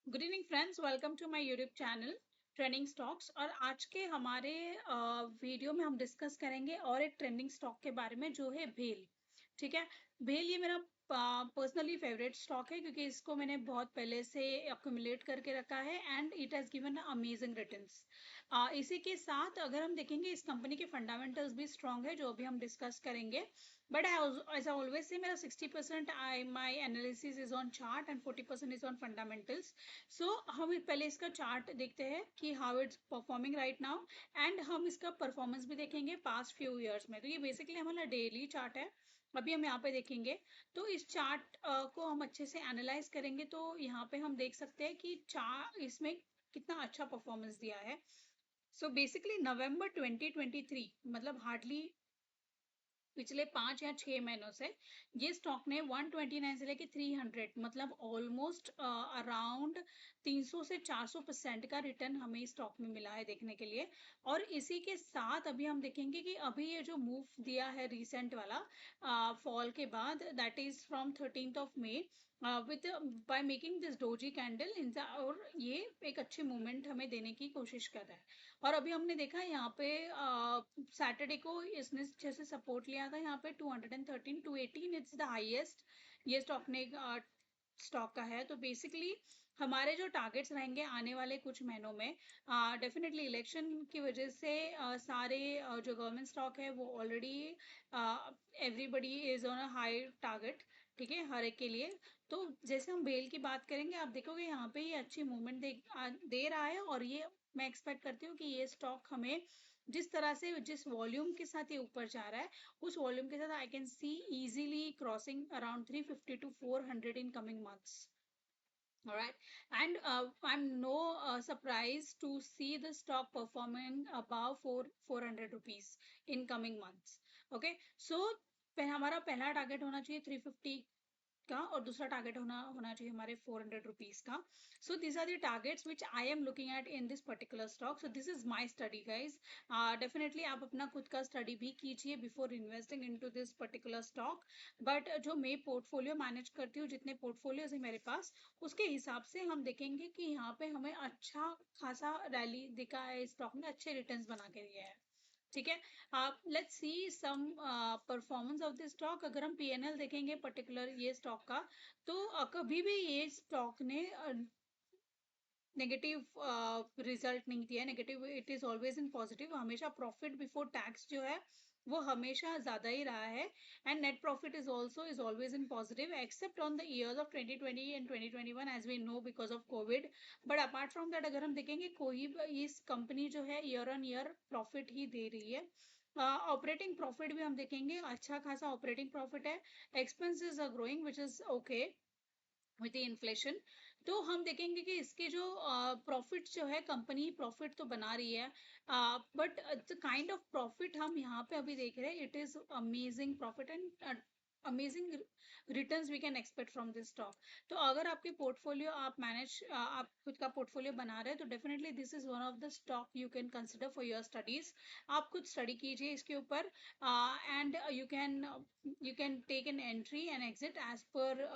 Good evening friends, welcome to my YouTube channel trending stocks. और आज के हमारे वीडियो में हम डिस्कस करेंगे और एक ट्रेंडिंग स्टॉक के बारे में जो है भेल। ठीक है। भेल ये मेरा पर्सनली फेवरेट स्टॉक है क्योंकि इसको मैंने बहुत पहले से अक्यूमुलेट करके रखा है and it has given amazing returns. इसी के साथ अगर हम देखेंगे इस कंपनी के फंडामेंटल्स भी स्ट्रांग है जो अभी हम डिस्कस करेंगे। बट एज आई ऑलवेज से मेरा 60% I my analysis is on chart and 40% is on fundamentals. So हम पहले इसका चार्ट देखते हैं कि how it's performing right now and हम इसका परफॉर्मेंस भी देखेंगे पास्ट फ्यू ईयर्स में। तो ये बेसिकली हमारा डेली चार्ट है। अभी हम यहाँ पे देखेंगे तो इस चार्ट को हम अच्छे से एनालाइज करेंगे तो यहाँ पे हम देख सकते हैं कि इसमें कितना अच्छा परफॉर्मेंस दिया है। सो बेसिकली नवंबर 2023 मतलब हार्डली पिछले 5 या 6 महीनों से ये स्टॉक ने 129 से लेके 300 मतलब ऑलमोस्ट अराउंड 300 से 400% का रिटर्न हमें इस स्टॉक में मिला है देखने के लिए। और इसी के साथ अभी हम देखेंगे कि अभी ये जो मूव दिया है रिसेंट वाला फॉल के बाद, that is from 13 May with by making this doji candle in, और ये एक अच्छी मूवमेंट हमें देने की कोशिश कर रहा है। और अभी हमने देखा यहाँ पे सैटरडे को इसने जैसे सपोर्ट लिया था यहाँ पे 213 218 इट्स द हाईएस्ट ये स्टॉक ने स्टॉक का है। तो बेसिकली हमारे जो टारगेट्स रहेंगे आने वाले कुछ महीनों में, डेफिनेटली इलेक्शन की वजह से सारे जो गवर्नमेंट स्टॉक है वो already everybody is on a high target. ठीक है, हर एक के लिए। तो जैसे हम बेल की बात करेंगे आप देखोगे यहाँ पे ये अच्छी मूवमेंट दे रहा है और ये मैं एक्सपेक्ट करती हूँ कि ये स्टॉक हमें जिस तरह से जिस वॉल्यूम के साथ ये ऊपर जा रहा है उस वॉल्यूम के साथ I can see easily crossing around 350 to 400 in coming months. All right, and I'm no surprised to see the stock performing above 400 rupees in coming months. Okay, so हमारा पहला टारगेट होना चाहिए 350 का और दूसरा टारगेट होना होना चाहिए हमारे 400 रुपीज का। So this are the targets which I am looking at in this particular stock. So this is my study guys. Definitely आप अपना खुद का स्टडी भी कीजिए before investing into this particular stock. But जो मैं पोर्टफोलियो मैनेज करती हूँ, जितने पोर्टफोलियोज है मेरे पास, उसके हिसाब से हम देखेंगे कि यहाँ पे हमें अच्छा खासा रैली दिखा है, स्टॉक ने अच्छे रिटर्न्स बना के दिए हैं। ठीक है। Let's see some performance of this stock. अगर हम पीएनएल देखेंगे पर्टिकुलर ये स्टॉक का, तो कभी भी ये स्टॉक ने नेगेटिव रिजल्ट नहीं दिया है। Negative, it is always in positive. हमेशा प्रॉफिट बिफोर टैक्स जो है वो हमेशा ज्यादा ही रहा है and net profit is always in positive except on the years of 2020 and 2021 as we know because of COVID. But apart from that अगर हम देखेंगे कोई इस कंपनी जो है ईयर ऑन ईयर प्रॉफिट ही दे रही है। ऑपरेटिंग प्रॉफिट भी हम देखेंगे अच्छा खासा ऑपरेटिंग प्रॉफिट है। Expenses are growing which is okay with the inflation. तो हम देखेंगे कि इसके जो प्रॉफिट जो है, कंपनी प्रॉफिट तो बना रही है but the kind of profit हम यहाँ पे अभी देख रहे हैं it is amazing profit and amazing returns we can expect from this stock. तो अगर आपके पोर्टफोलियो आप खुद का पोर्टफोलियो बना रहे हैं तो definitely this is one of the stock you can consider for your studies. आप खुद स्टडी कीजिए इसके ऊपर and you can take an entry and exit as per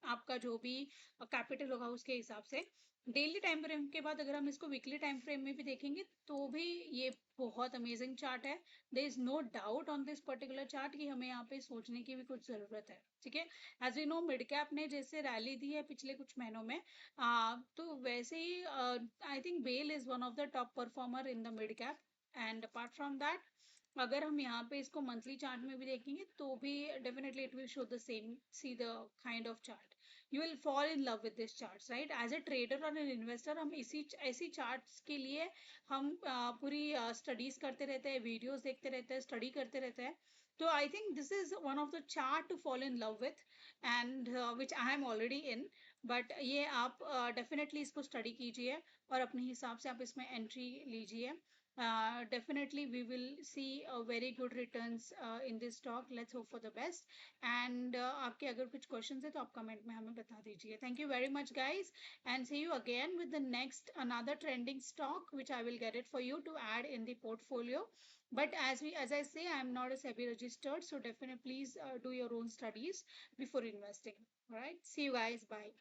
आपका जो भी कैपिटल होगा उसके हिसाब से। डेली टाइम फ्रेम के बाद अगर हम इसको वीकली टाइम फ्रेम में भी देखेंगे तो भी ये बहुत अमेजिंग चार्ट है। There is no doubt on this particular chart कि हमें यहाँ पे सोचने की भी कुछ जरूरत है। ठीक है। As we know mid cap ने जैसे रैली दी है पिछले कुछ महीनों में, तो वैसे ही I think BEL is one of the top performer in the mid cap. And apart from that अगर हम यहाँ पे इसको मंथली चार्ट में भी देखेंगे तो भी definitely it will show the same, see the kind of chart. You will fall in love with this chart, right? As a trader और एन इन्वेस्टर हम ऐसी चार्ट्स के लिए हम पूरी स्टडीज करते रहते हैं, वीडियोस देखते रहते हैं, स्टडी करते रहते हैं। तो I think this is one of the chart to fall in love with and which I am already in. But ये आप डेफिनेटली इसको स्टडी कीजिए और अपने हिसाब से आप इसमें एंट्री लीजिए। Definitely we will see a very good returns in this stock. Let's hope for the best. And आपके अगर कुछ questions है तो आप comment में हमें बता दीजिए. Thank you very much guys and see you again with the next another trending stock which I will get it for you to add in the portfolio. But as I say, I am not a SEBI registered, so definitely please do your own studies before investing. All right, see you guys, bye.